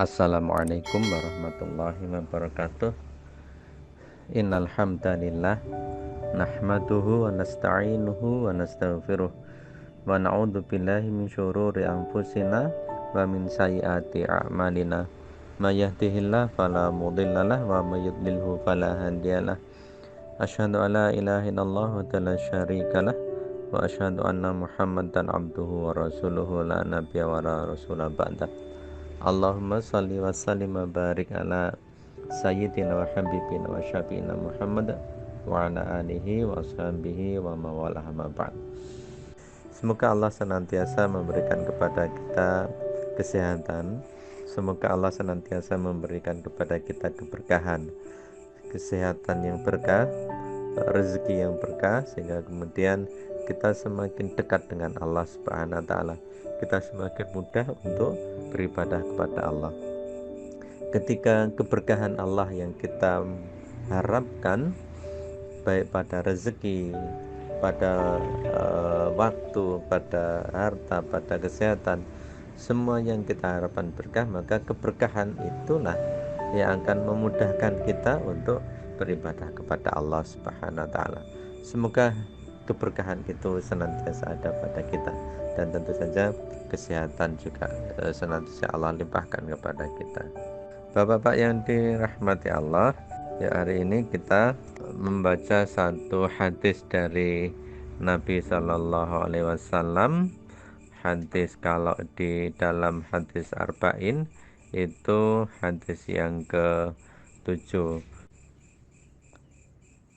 Assalamualaikum warahmatullahi wabarakatuh. Innal hamdalillah nahmaduhu wa nasta'inuhu wa nastaghfiruh wa na'udzu billahi min syururi anfusina wa min sayyiati a'malina. May yahdihillahu fala mudhillalah wa may yudlilhu fala hadiyalah. Asyhadu an la ilaha illallah wa la syarikalah wa asyhadu anna Muhammadan abduhu wa rasuluhu la nabiyya wa la rasula ba'da. Allahumma salli wa sallim wa barik ala sayyidina wa habibina wa syafi'ina Muhammad wa ala alihi wa sahbihi wa mawalah ma ba'd. Semoga Allah senantiasa memberikan kepada kita kesehatan. Semoga Allah senantiasa memberikan kepada kita keberkahan, kesehatan yang berkah, rezeki yang berkah, sehingga kemudian kita semakin dekat dengan Allah Subhanahu wa taala. Kita semakin mudah untuk beribadah kepada Allah. Ketika keberkahan Allah yang kita harapkan, baik pada rezeki, pada waktu, pada harta, pada kesehatan, semua yang kita harapkan berkah, maka keberkahan itulah yang akan memudahkan kita untuk beribadah kepada Allah Subhanahu wa taala. Semoga keberkahan itu senantiasa ada pada kita, dan tentu saja kesehatan juga senantiasa Allah limpahkan kepada kita. Bapak-bapak yang dirahmati Allah, ya, hari ini kita membaca satu hadis dari Nabi Shallallahu Alaihi Wasallam. Hadis kalau di dalam hadis Arba'in itu hadis yang ke-7.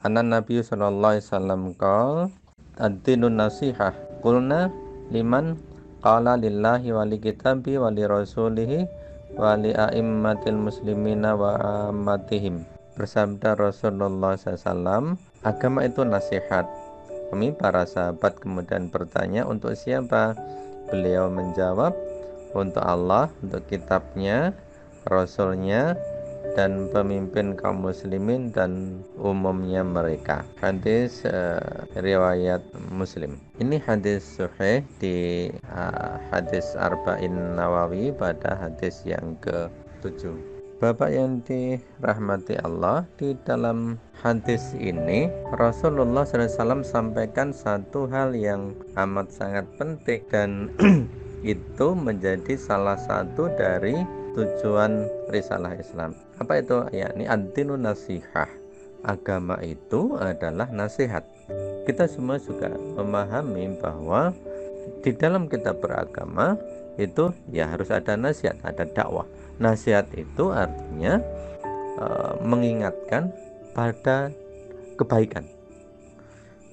Anan Nabi Sallallahu Alaihi Wasallam qala ad-dinun nasihah qulna liman qala lillahi wa li kitabi wa li rasulihi wa li a'immatil muslimina wa ammatihim. Bersabda Rasulullah SAW, agama itu nasihat. Kami para sahabat kemudian bertanya, untuk siapa? Beliau menjawab, untuk Allah, untuk kitabnya, rasulnya, dan pemimpin kaum muslimin dan umumnya mereka. Hadis riwayat Muslim. Ini hadis sahih di hadis Arba'in Nawawi pada hadis yang ke-7. Bapak yang dirahmati Allah, di dalam hadis ini Rasulullah SAW sampaikan satu hal yang amat sangat penting, dan itu menjadi salah satu dari tujuan risalah Islam. Apa itu? Yakni ad-dinun nasihah. Agama itu adalah nasihat. Kita semua juga memahami bahwa di dalam kita beragama itu ya harus ada nasihat, ada dakwah. Nasihat itu artinya mengingatkan pada kebaikan.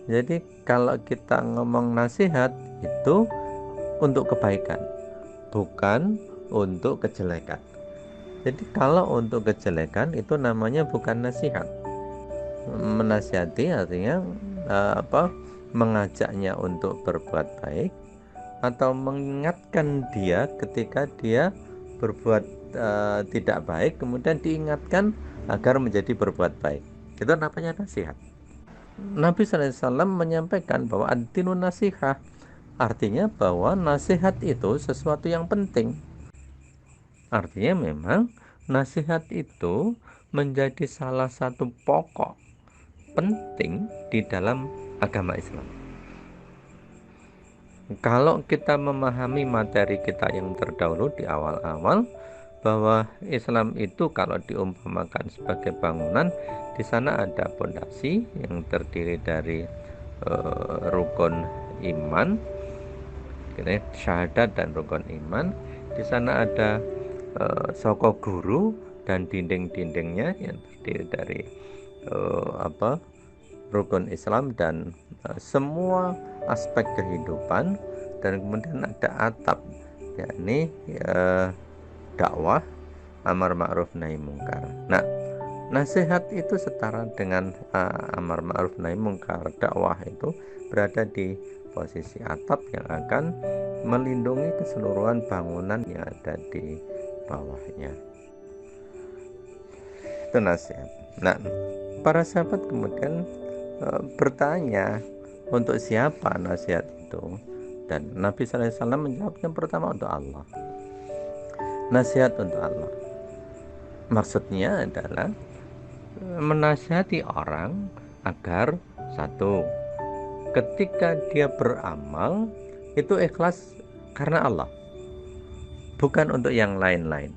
Jadi kalau kita ngomong nasihat itu untuk kebaikan, bukan untuk kejelekan. Jadi kalau untuk kejelekan itu namanya bukan nasihat. Menasihati artinya mengajaknya untuk berbuat baik atau mengingatkan dia ketika dia berbuat tidak baik, kemudian diingatkan agar menjadi berbuat baik. Itu namanya nasihat. Nabi SAW menyampaikan bahwa ad-dinun nasihah, artinya bahwa nasihat itu sesuatu yang penting. Artinya memang nasihat itu menjadi salah satu pokok penting di dalam agama Islam. Kalau kita memahami materi kita yang terdahulu di awal-awal, bahwa Islam itu kalau diumpamakan sebagai bangunan, di sana ada pondasi yang terdiri dari rukun iman, syahadat dan rukun iman. Di sana ada soko guru dan dinding-dindingnya yang terdiri dari rukun Islam dan semua aspek kehidupan. Dan kemudian ada atap, yakni dakwah, amar ma'ruf nahi mungkar. Nah, nasihat itu setara dengan amar ma'ruf nahi mungkar. Dakwah itu berada di posisi atap yang akan melindungi keseluruhan bangunan yang ada di bawahnya. Itu nasihat. Nah, para sahabat kemudian bertanya, untuk siapa nasihat itu? Dan Nabi SAW menjawabnya pertama untuk Allah. Nasihat untuk Allah maksudnya adalah menasihati orang agar satu, ketika dia beramal itu ikhlas karena Allah, bukan untuk yang lain-lain.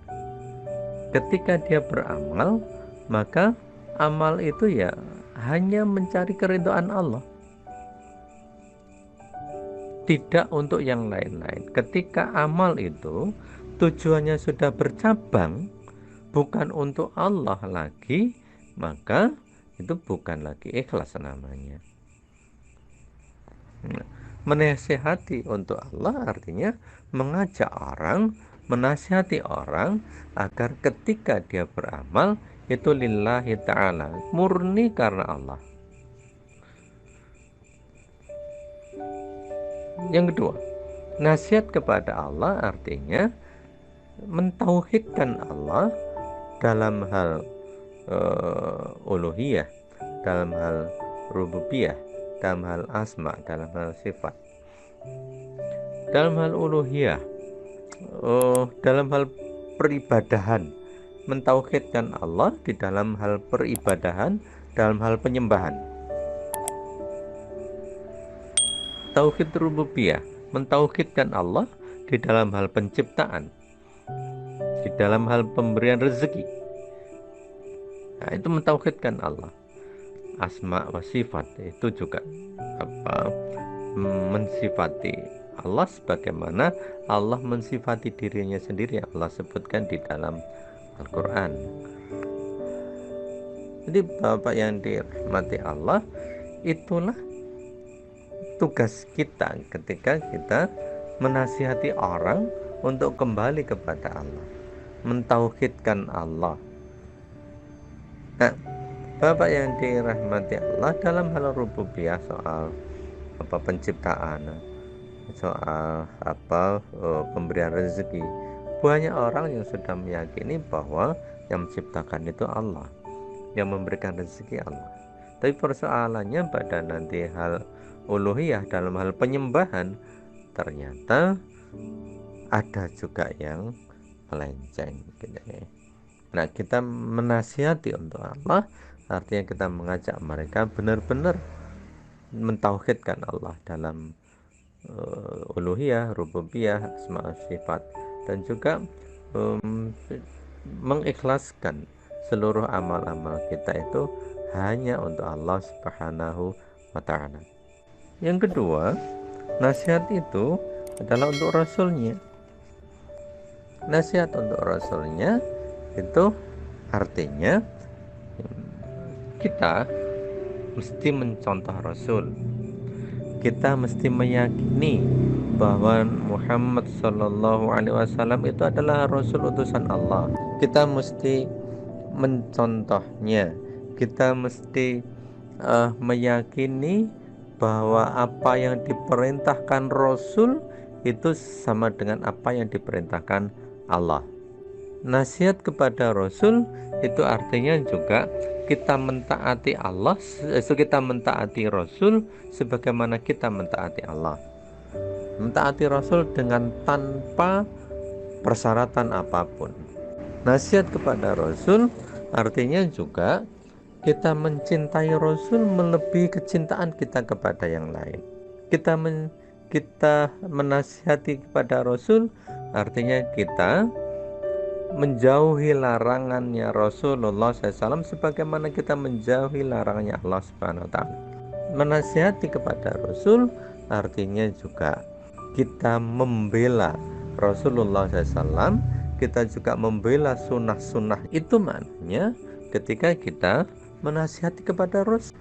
Ketika dia beramal, maka amal itu ya hanya mencari keridhaan Allah, tidak untuk yang lain-lain. Ketika amal itu tujuannya sudah bercabang, bukan untuk Allah lagi, maka itu bukan lagi ikhlas namanya. Menasihati untuk Allah artinya mengajak orang, menasihati orang agar ketika dia beramal itu lillahi ta'ala, murni karena Allah. Yang kedua, nasihat kepada Allah artinya mentauhidkan Allah dalam hal uluhiyah, dalam hal rububiyah, dalam hal asma, dalam hal sifat. Dalam hal uluhiyah, dalam hal peribadahan, mentauhidkan Allah di dalam hal peribadahan, dalam hal penyembahan. Tauhid rububiyah, mentauhidkan Allah di dalam hal penciptaan, di dalam hal pemberian rezeki. Nah, itu mentauhidkan Allah. Asma wa sifat itu juga mensifati Allah sebagaimana Allah mensifati dirinya sendiri, yang Allah sebutkan di dalam Al-Quran. Jadi Bapak yang dirahmati Allah, itulah tugas kita ketika kita menasihati orang untuk kembali kepada Allah, mentauhidkan Allah. Nah, Bapak yang dirahmati Allah, dalam hal rububiyah, soal penciptaan, soal pemberian rezeki, banyak orang yang sudah meyakini bahwa yang menciptakan itu Allah, yang memberikan rezeki Allah. Tapi persoalannya pada nanti hal uluhiyah, dalam hal penyembahan, ternyata ada juga yang melenceng gitu ya. Nah, kita menasihati untuk Allah artinya kita mengajak mereka benar-benar mentauhidkan Allah dalam uluhiyah, rububiyah, asma sifat, dan juga mengikhlaskan seluruh amal-amal kita itu hanya untuk Allah Subhanahu wa ta'ala. Yang kedua, nasihat itu adalah untuk Rasulnya. Nasihat untuk Rasulnya itu artinya kita mesti mencontoh Rasul. Kita mesti meyakini bahwa Muhammad Sallallahu Alaihi Wasallam itu adalah Rasul utusan Allah. Kita mesti mencontohnya. Kita mesti meyakini bahwa apa yang diperintahkan Rasul itu sama dengan apa yang diperintahkan Allah. Nasihat kepada Rasul itu artinya juga kita mentaati Allah, kita mentaati Rasul sebagaimana kita mentaati Allah. Mentaati Rasul dengan tanpa persyaratan apapun. Nasihat kepada Rasul artinya juga kita mencintai Rasul melebihi kecintaan kita kepada yang lain. Kita menasihati kepada Rasul artinya kita menjauhi larangannya Rasulullah SAW sebagaimana kita menjauhi larangannya Allah Subhanahu wa ta'ala. Menasihati kepada Rasul artinya juga kita membela Rasulullah SAW, kita juga membela sunnah-sunnah. Itu maknanya ketika kita menasihati kepada Rasul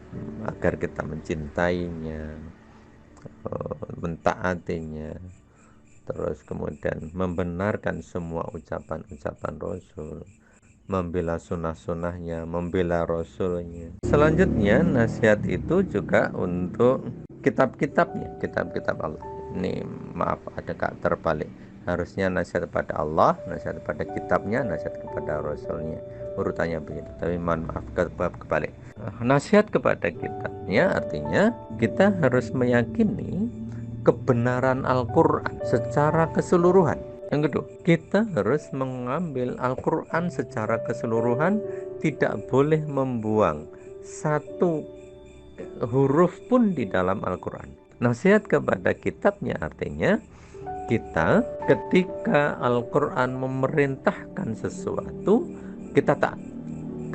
agar kita mencintainya, mentaatinya, terus kemudian membenarkan semua ucapan-ucapan Rasul, membela sunnah-sunnahnya, membela Rasulnya. Selanjutnya nasihat itu juga untuk kitab-kitabnya, kitab-kitab Allah. Ini maaf ada terbalik, harusnya nasihat kepada Allah, nasihat kepada kitabnya, nasihat kepada Rasulnya, urutannya begitu, tapi mohon maaf kebalik. Nasihat kepada kitabnya artinya kita harus meyakini kebenaran Al-Quran secara keseluruhan. Yang kedua, kita harus mengambil Al-Quran secara keseluruhan, tidak boleh membuang satu huruf pun di dalam Al-Quran. Nasihat kepada kitabnya artinya kita ketika Al-Quran memerintahkan sesuatu, kita taat.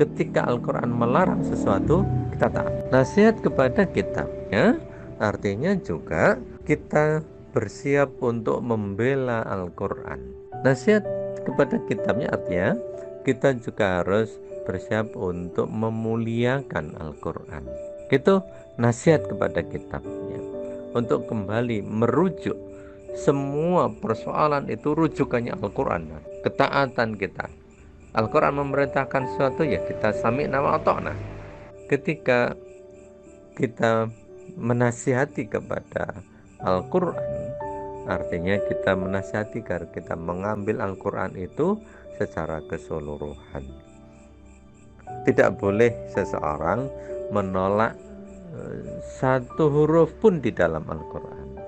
Ketika Al-Quran melarang sesuatu, kita taat. Nasihat kepada kitabnya artinya juga kita bersiap untuk membela Al-Quran. Nasihat kepada kitabnya artinya kita juga harus bersiap untuk memuliakan Al-Quran. Itu nasihat kepada kitabnya, untuk kembali merujuk semua persoalan itu rujukannya Al-Quran. Ketaatan kita, Al-Quran memerintahkan sesuatu, ya kita sami'na wa ata'na. Ketika kita menasihati kepada Al-Quran, artinya kita menasihati agar kita mengambil Al-Quran itu secara keseluruhan. Tidak boleh seseorang menolak satu huruf pun di dalam Al-Quran,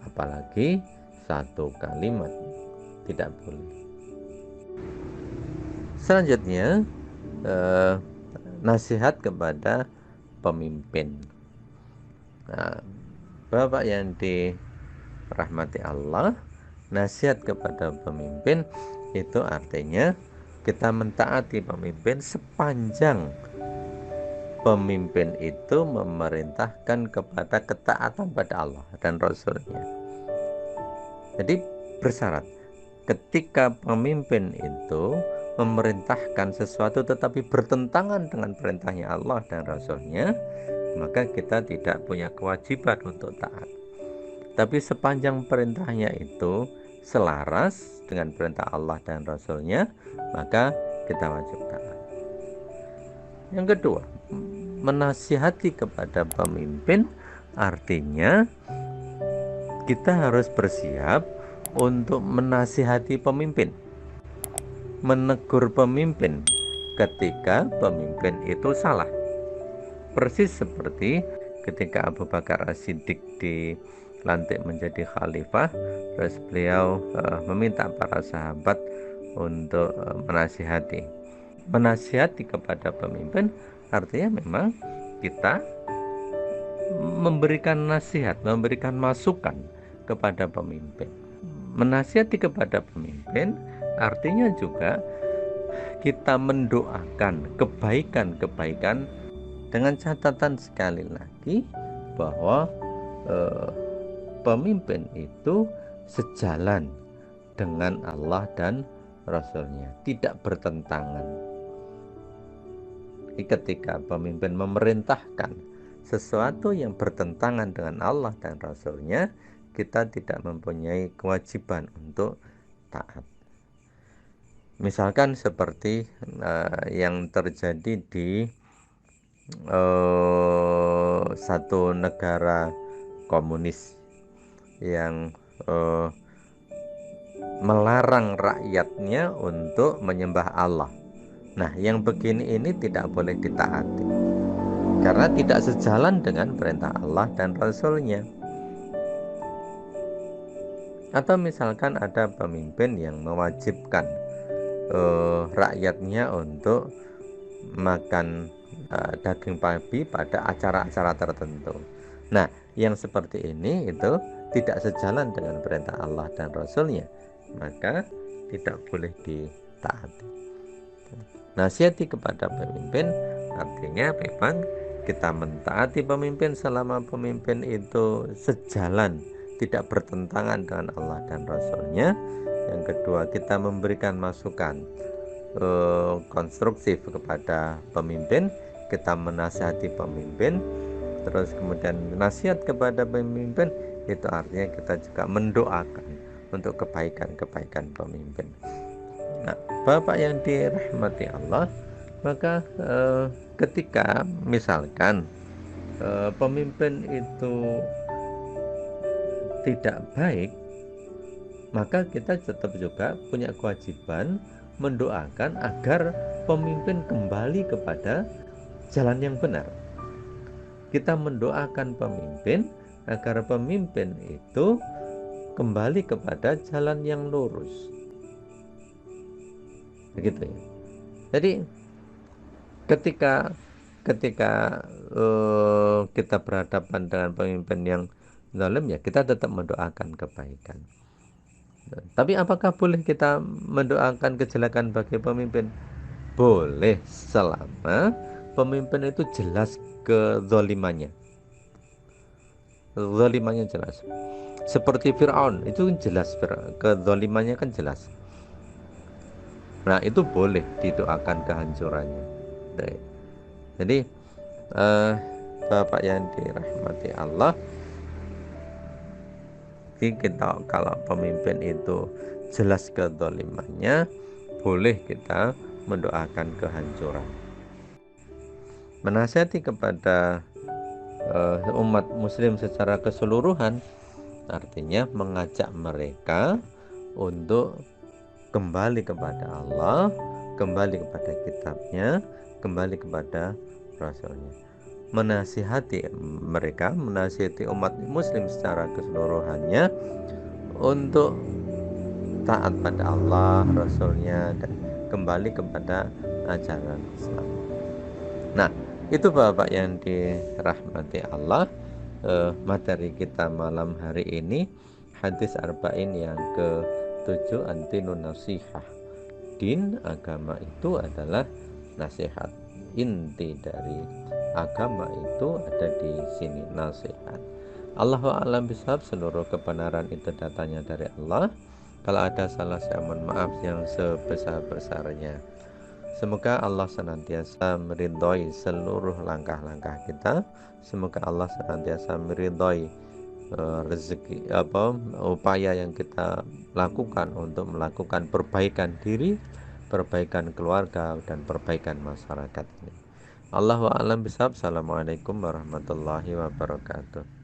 apalagi satu kalimat, tidak boleh. Selanjutnya, nasihat kepada pemimpin. Nah, Bapak yang dirahmati Allah, nasihat kepada pemimpin itu artinya kita mentaati pemimpin sepanjang pemimpin itu memerintahkan kepada ketaatan pada Allah dan Rasul-Nya. Jadi bersyarat, ketika pemimpin itu memerintahkan sesuatu tetapi bertentangan dengan perintahnya Allah dan Rasul-Nya, maka kita tidak punya kewajiban untuk taat. Tapi sepanjang perintahnya itu selaras dengan perintah Allah dan Rasul-Nya, maka kita wajib taat. Yang kedua, menasihati kepada pemimpin artinya kita harus bersiap untuk menasihati pemimpin, menegur pemimpin ketika pemimpin itu salah. Persis seperti ketika Abu Bakar As-Siddiq dilantik menjadi khalifah, terus beliau meminta para sahabat untuk menasihati kepada pemimpin, artinya memang kita memberikan nasihat, memberikan masukan kepada pemimpin. Menasihati kepada pemimpin artinya juga kita mendoakan kebaikan-kebaikan, dengan catatan sekali lagi bahwa pemimpin itu sejalan dengan Allah dan Rasul-Nya, tidak bertentangan. Ketika pemimpin memerintahkan sesuatu yang bertentangan dengan Allah dan Rasul-Nya, kita tidak mempunyai kewajiban untuk taat. Misalkan seperti yang terjadi di satu negara komunis yang melarang rakyatnya untuk menyembah Allah. Nah, yang begini ini tidak boleh ditaati karena tidak sejalan dengan perintah Allah dan Rasul-Nya. Atau misalkan ada pemimpin yang mewajibkan rakyatnya untuk makan daging babi pada acara-acara tertentu. Nah, yang seperti ini itu tidak sejalan dengan perintah Allah dan Rasul-Nya, maka tidak boleh ditaati. Nasihati kepada pemimpin artinya memang kita mentaati pemimpin selama pemimpin itu sejalan, tidak bertentangan dengan Allah dan Rasul-Nya. Yang kedua, kita memberikan masukan konstruktif kepada pemimpin, kita menasihati pemimpin. Terus kemudian nasihat kepada pemimpin itu artinya kita juga mendoakan untuk kebaikan-kebaikan pemimpin. Nah, Bapak yang dirahmati Allah, maka ketika misalkan pemimpin itu tidak baik, maka kita tetap juga punya kewajiban mendoakan agar pemimpin kembali kepada jalan yang benar. Kita mendoakan pemimpin agar pemimpin itu kembali kepada jalan yang lurus. Begitu ya. Jadi ketika ketika kita berhadapan dengan pemimpin yang zalim, ya kita tetap mendoakan kebaikan. Tapi apakah boleh kita mendoakan kejelekan bagi pemimpin? Boleh, selama pemimpin itu jelas kezalimannya. Zalimannya jelas. Seperti Fir'aun, itu jelas kezalimannya kan jelas. Nah, itu boleh didoakan kehancurannya. Jadi Bapak yang dirahmati Allah, kita kalau pemimpin itu jelas kezalimannya, boleh kita mendoakan kehancuran. Menasihati kepada umat muslim secara keseluruhan artinya mengajak mereka untuk kembali kepada Allah, kembali kepada kitabnya, kembali kepada rasulnya. Menasihati mereka, menasihati umat muslim secara keseluruhannya untuk taat pada Allah, rasulnya, dan kembali kepada ajaran Islam. Nah, itu Bapak yang dirahmati Allah, materi kita malam hari ini hadis arba'in yang ke-7, antinun nasihah. Din, agama itu adalah nasihat. Inti dari agama itu ada di sini, nasihat. Allahu a'lam bishawab. Seluruh kebenaran itu datangnya dari Allah. Kalau ada salah, saya mohon maaf yang sebesar-besarnya. Semoga Allah senantiasa meridhoi seluruh langkah-langkah kita. Semoga Allah senantiasa meridhoi rezeki upaya yang kita lakukan untuk melakukan perbaikan diri, perbaikan keluarga, dan perbaikan masyarakat ini. Allahu a'lam bishawab. Assalamualaikum warahmatullahi wabarakatuh.